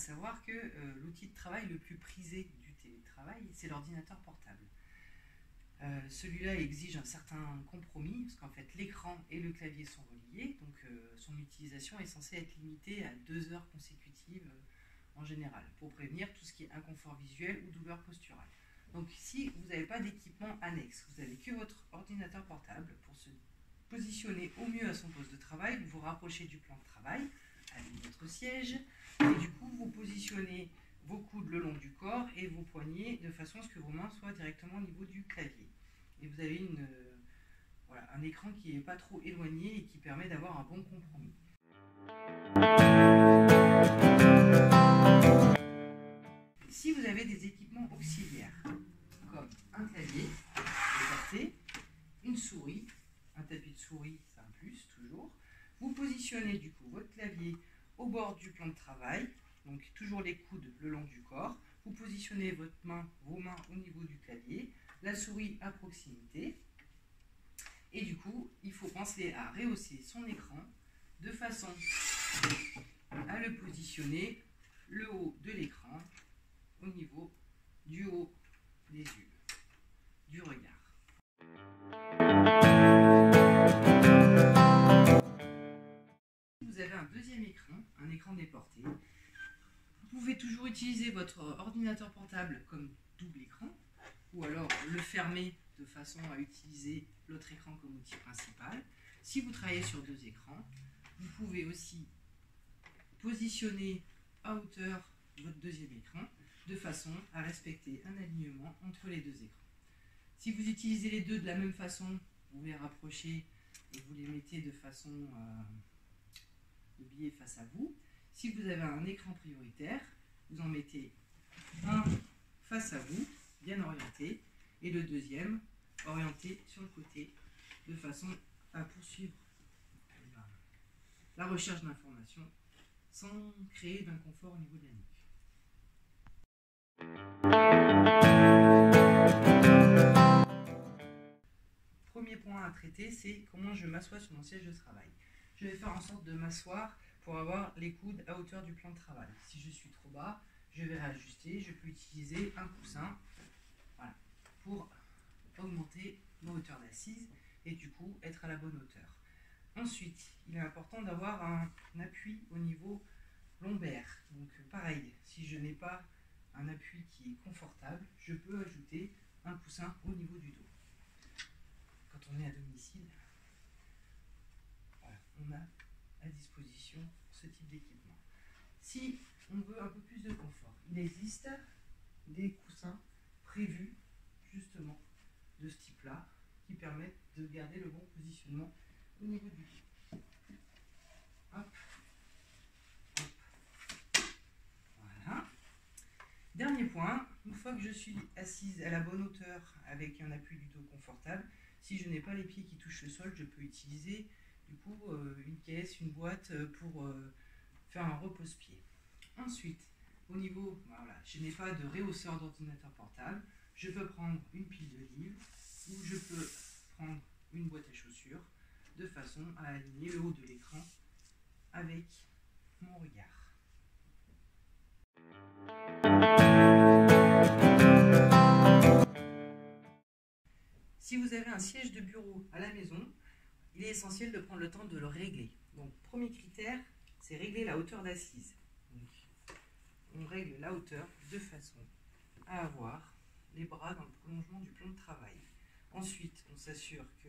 savoir que l'outil de travail le plus prisé du télétravail, c'est l'ordinateur portable. Celui-là exige un certain compromis, parce qu'en fait l'écran et le clavier sont reliés, donc son utilisation est censée être limitée à 2 heures consécutives en général, pour prévenir tout ce qui est inconfort visuel ou douleur posturale. Donc si vous n'avez pas d'équipement annexe, vous n'avez que votre ordinateur portable, pour se positionner au mieux à son poste de travail, vous vous rapprochez du plan de travail avec votre siège, et du coup vous positionnez vos coudes le long du corps et vos poignets de façon à ce que vos mains soient directement au niveau du clavier. Et vous avez un écran qui n'est pas trop éloigné et qui permet d'avoir un bon compromis. Si vous avez des équipements auxiliaires, comme un clavier déporté, une souris, un tapis de souris, c'est un plus toujours, vous positionnez du coup votre clavier au bord du plan de travail, donc toujours les coudes le long du corps, vous positionnez vos mains au niveau du clavier, la souris à proximité, et du coup il faut penser à rehausser son écran de façon à le positionner le haut de l'écran au niveau du haut des yeux, du regard. Vous avez un deuxième écran, un écran déporté. Vous pouvez toujours utiliser votre ordinateur portable comme double écran, ou alors le fermer de façon à utiliser l'autre écran comme outil principal. Si vous travaillez sur 2 écrans, vous pouvez aussi positionner à hauteur votre deuxième écran de façon à respecter un alignement entre les 2 écrans. Si vous utilisez les deux de la même façon, vous les rapprochez et vous les mettez de façon de biais face à vous. Si vous avez un écran prioritaire, vous en mettez un face à vous, bien orienté, et le deuxième orienté sur le côté, de façon à poursuivre la recherche d'informations sans créer d'inconfort au niveau de la nuque. Premier point à traiter, c'est comment je m'assois sur mon siège de travail. Je vais faire en sorte de m'asseoir pour avoir les coudes à hauteur du plan de travail. Si je suis trop bas, je vais réajuster. Je peux utiliser un coussin pour augmenter ma hauteur d'assise et du coup être à la bonne hauteur. Ensuite, il est important d'avoir un appui au niveau lombaire. Donc pareil, si je n'ai pas un appui qui est confortable, je peux ajouter un coussin au niveau du dos. Quand on est à domicile, on a à disposition ce type d'équipement. Si on veut un peu plus de confort, il existe des coussins prévus justement de ce type-là qui permettent de garder le bon positionnement au niveau du dos. Hop. Hop. Voilà. Dernier point, une fois que je suis assise à la bonne hauteur avec un appui du dos confortable, si je n'ai pas les pieds qui touchent le sol, je peux utiliser du coup une caisse, une boîte pour faire un repose-pied. Ensuite, au niveau, je n'ai pas de rehausseur d'ordinateur portable, je peux prendre une pile de livres ou je peux prendre une boîte à chaussures de façon à aligner le haut de l'écran avec mon regard. Si vous avez un siège de bureau à la maison, il est essentiel de prendre le temps de le régler. Donc, premier critère, c'est régler la hauteur d'assise. On règle la hauteur de façon à avoir les bras dans le prolongement du plan de travail. Ensuite, on s'assure que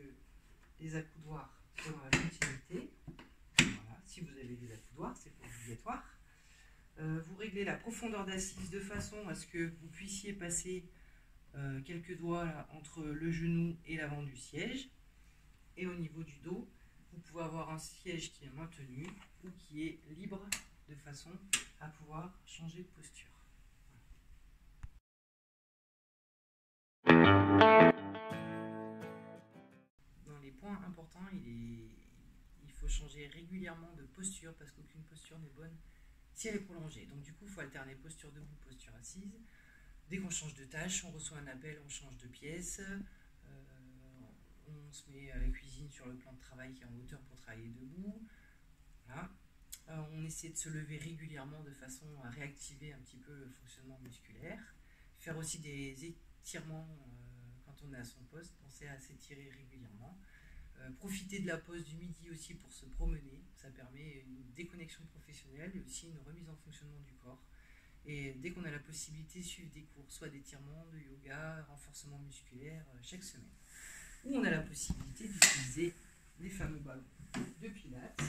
les accoudoirs sont dans la continuité. Voilà, si vous avez des accoudoirs, c'est pas obligatoire. Vous réglez la profondeur d'assise de façon à ce que vous puissiez passer quelques doigts là, entre le genou et l'avant du siège. Et au niveau du dos, vous pouvez avoir un siège qui est maintenu ou qui est libre de façon à pouvoir changer de posture. Dans les points importants, il faut changer régulièrement de posture parce qu'aucune posture n'est bonne si elle est prolongée. Donc du coup, il faut alterner posture debout, posture assise. Dès qu'on change de tâche, on reçoit un appel, on change de pièce. On se met à la cuisine sur le plan de travail qui est en hauteur pour travailler debout. Voilà. On essaie de se lever régulièrement de façon à réactiver un petit peu le fonctionnement musculaire. Faire aussi des étirements quand on est à son poste, penser à s'étirer régulièrement. Profiter de la pause du midi aussi pour se promener, ça permet une déconnexion professionnelle et aussi une remise en fonctionnement du corps. Et dès qu'on a la possibilité, suivre des cours, soit d'étirement, de yoga, renforcement musculaire chaque semaine. Ou on a la possibilité d'utiliser les fameux ballons de pilates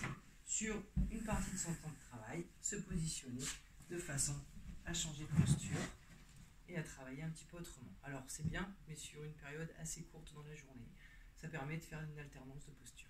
sur une partie de son temps de travail, se positionner de façon à changer de posture et à travailler un petit peu autrement. Alors c'est bien, mais sur une période assez courte dans la journée. Ça permet de faire une alternance de posture.